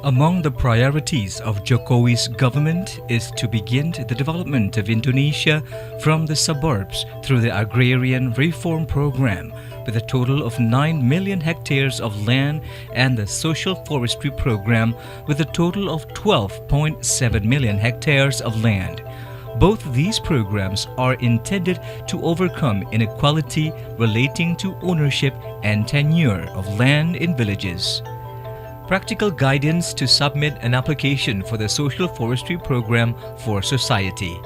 Among the priorities of Jokowi's government is to begin the development of Indonesia from the suburbs through the Agrarian Reform Program, with a total of 9 million hectares of land, and the Social Forestry Program with a total of 12.7 million hectares of land. Both these programs are intended to overcome inequality relating to ownership and tenure of land in villages. Practical guidance to submit an application for the Social Forestry Program for society.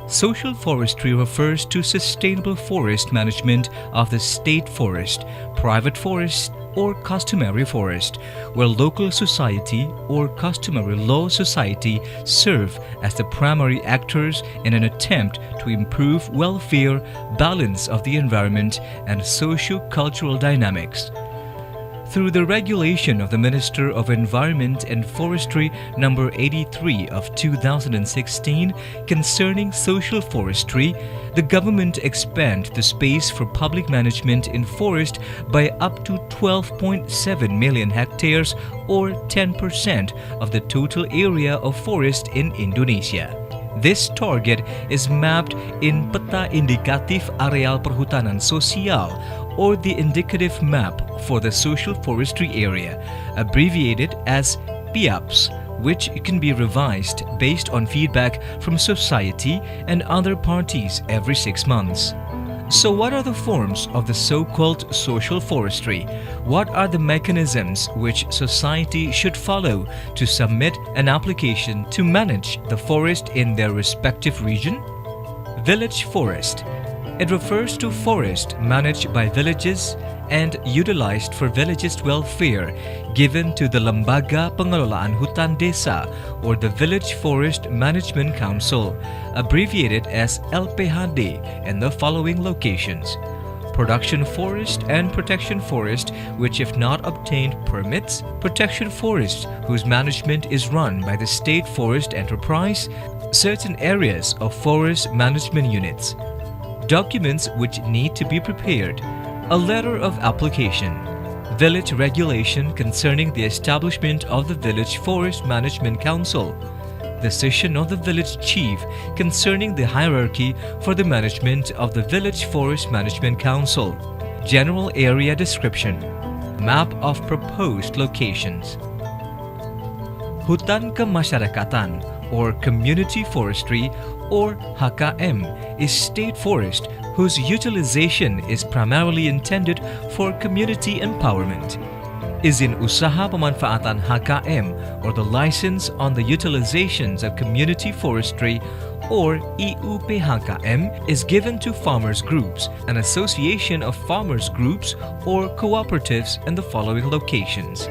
Social forestry refers to sustainable forest management of the state forest, private forest, or customary forest, where local society or customary law society serve as the primary actors in an attempt to improve welfare, balance of the environment, and socio-cultural dynamics. Through the regulation of the Minister of Environment and Forestry No. 83 of 2016 concerning social forestry, the government expand the space for public management in forest by up to 12.7 million hectares or 10% of the total area of forest in Indonesia. This target is mapped in Peta Indikatif Areal Perhutanan Sosial, or the indicative map for the social forestry area, abbreviated as PIAPS, which can be revised based on feedback from society and other parties every 6 months. So what are the forms of the so-called social forestry? What are the mechanisms which society should follow to submit an application to manage the forest in their respective region? Village forest. It refers to forest managed by villages and utilized for villages' welfare, given to the Lembaga Pengelolaan Hutan Desa or the Village Forest Management Council, abbreviated as LPHD, in the following locations: production forest and protection forest, which if not obtained permits; protection forest, whose management is run by the State Forest Enterprise; certain areas of forest management units. Documents which need to be prepared: a letter of application, village regulation concerning the establishment of the Village Forest Management Council, decision of the village chief concerning the hierarchy for the management of the Village Forest Management Council, general area description, map of proposed locations. Hutan kemasyarakatan or community forestry, or HKM, is state forest whose utilization is primarily intended for community empowerment. Izin usaha pemanfaatan HKM, or the license on the utilizations of community forestry, or IUP-HKM, is given to farmers groups, an association of farmers groups or cooperatives in the following locations: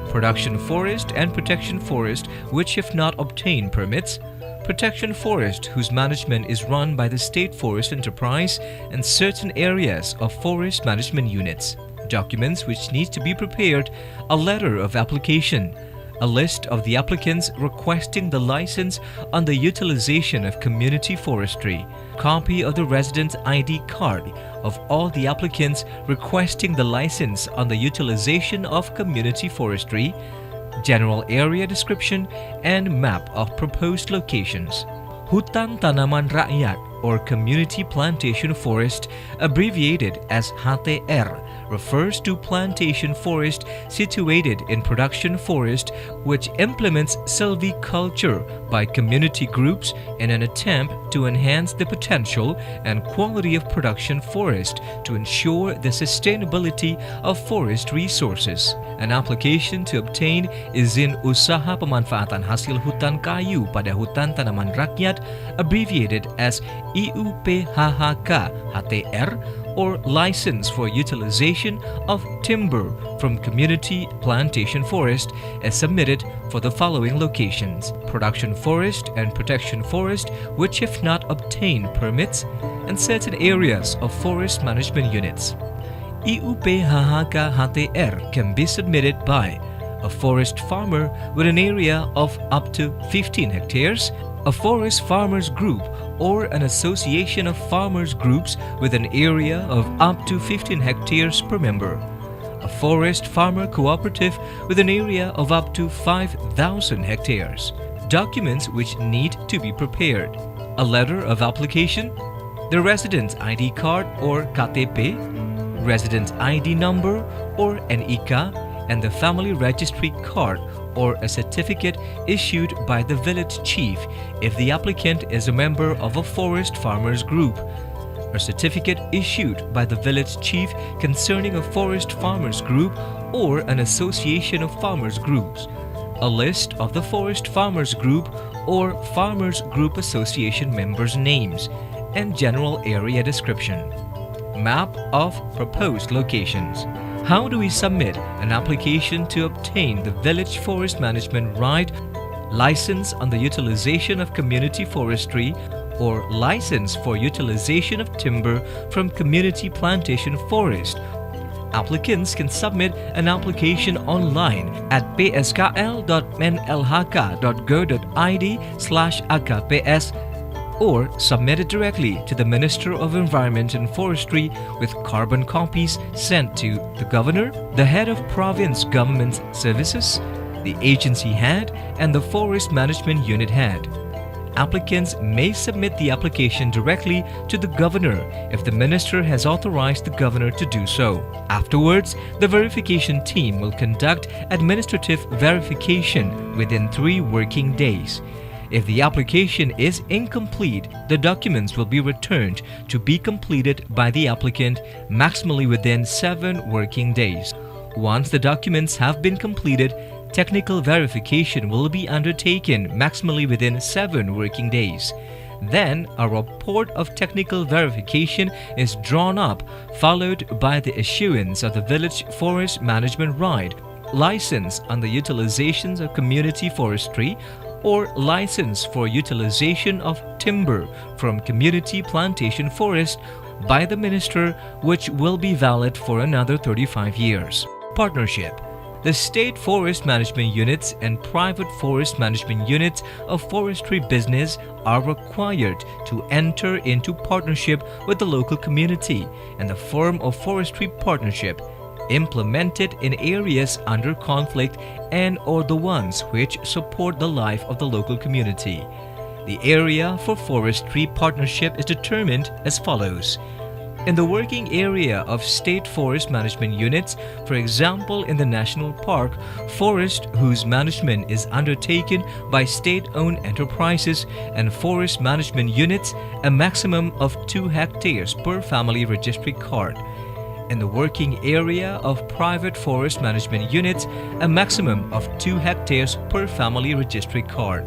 production forest and protection forest, which if not obtain permits; protection forest, whose management is run by the State Forest Enterprise, and certain areas of forest management units. Documents which need to be prepared: a letter of application, a list of the applicants requesting the license on the utilization of community forestry, copy of the resident ID card of all the applicants requesting the license on the utilization of community forestry, general area description, and map of proposed locations. Hutan Tanaman Rakyat, or Community Plantation Forest, abbreviated as HTR, refers to plantation forest situated in production forest which implements silviculture by community groups in an attempt to enhance the potential and quality of production forest to ensure the sustainability of forest resources. An application to obtain izin usaha pemanfaatan hasil hutan kayu pada hutan tanaman rakyat, abbreviated as IUP-HHK HTR, or license for utilization of timber from community plantation forest, is submitted for the following locations: production forest and protection forest, which if not obtain permits, and certain areas of forest management units. IUP-HHK HTR can be submitted by a forest farmer with an area of up to 15 hectares, a forest farmers group or an association of farmers groups with an area of up to 15 hectares per member, a forest farmer cooperative with an area of up to 5,000 hectares. Documents which need to be prepared: a letter of application, the residence ID card or KTP, residence ID number or NIK, and the family registry card or a certificate issued by the village chief if the applicant is a member of a forest farmers group, a certificate issued by the village chief concerning a forest farmers group or an association of farmers groups, a list of the forest farmers group or farmers group association members' names, and general area description. Map of proposed locations. How do we submit an application to obtain the village forest management right, license on the utilization of community forestry, or license for utilization of timber from community plantation forest? Applicants can submit an application online at pskl.menlhk.go.id/akps or submit it directly to the Minister of Environment and Forestry with carbon copies sent to the Governor, the Head of Province Government Services, the Agency Head, and the Forest Management Unit Head. Applicants may submit the application directly to the Governor if the Minister has authorized the Governor to do so. Afterwards, the verification team will conduct administrative verification within 3 working days. If the application is incomplete, the documents will be returned to be completed by the applicant maximally within 7 working days. Once the documents have been completed, technical verification will be undertaken maximally within 7 working days. Then, a report of technical verification is drawn up, followed by the issuance of the village forest management right, license on the utilizations of community forestry, or license for utilization of timber from community plantation forest by the Minister, which will be valid for another 35 years. Partnership. The state forest management units and private forest management units of forestry business are required to enter into partnership with the local community in the form of forestry partnership, implemented in areas under conflict and/or the ones which support the life of the local community. The area for forestry partnership is determined as follows. In the working area of state forest management units, for example in the national park, forest whose management is undertaken by state-owned enterprises and forest management units, a maximum of 2 hectares per family registry card. In the working area of private forest management units, a maximum of 2 hectares per family registry card.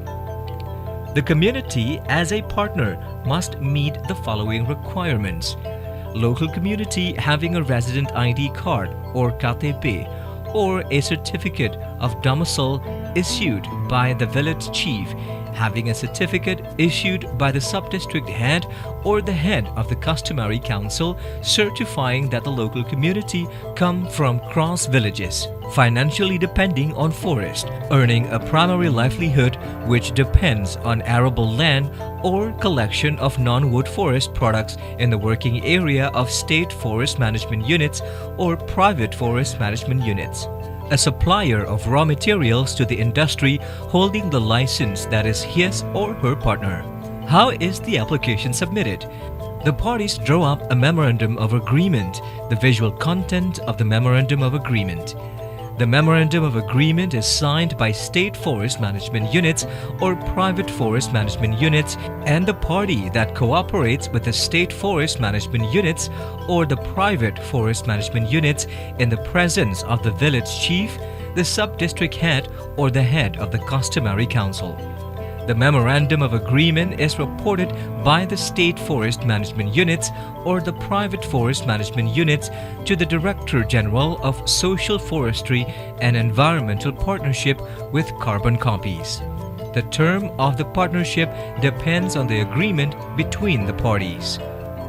The community as a partner must meet the following requirements. Local community having a resident ID card or KTP or a certificate of domicile issued by the village chief, having a certificate issued by the sub-district head or the head of the customary council certifying that the local community come from cross villages, financially depending on forest, earning a primary livelihood which depends on arable land or collection of non-wood forest products in the working area of state forest management units or private forest management units. A supplier of raw materials to the industry holding the license that is his or her partner. How is the application submitted? The parties draw up a memorandum of agreement, the visual content of the memorandum of agreement. The memorandum of agreement is signed by state forest management units or private forest management units and the party that cooperates with the state forest management units or the private forest management units in the presence of the village chief, the sub-district head or the head of the customary council. The memorandum of agreement is reported by the state forest management units or the private forest management units to the Director General of Social Forestry and Environmental Partnership with carbon copies. The term of the partnership depends on the agreement between the parties.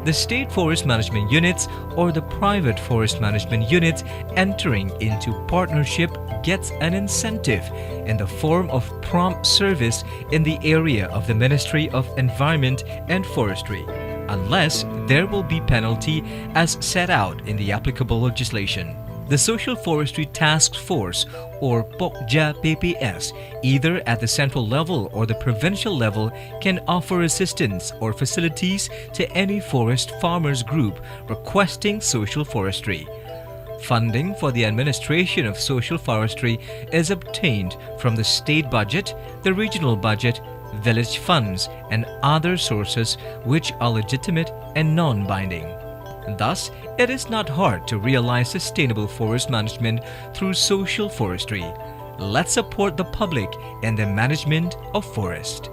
The state forest management units or the private forest management units entering into partnership gets an incentive in the form of prompt service in the area of the Ministry of Environment and Forestry, unless there will be penalty as set out in the applicable legislation. The Social Forestry Task Force, or Pokja PPS, either at the central level or the provincial level, can offer assistance or facilities to any forest farmers group requesting social forestry. Funding for the administration of social forestry is obtained from the state budget, the regional budget, village funds, and other sources which are legitimate and non-binding. Thus, it is not hard to realize sustainable forest management through social forestry. Let's support the public in the management of forest.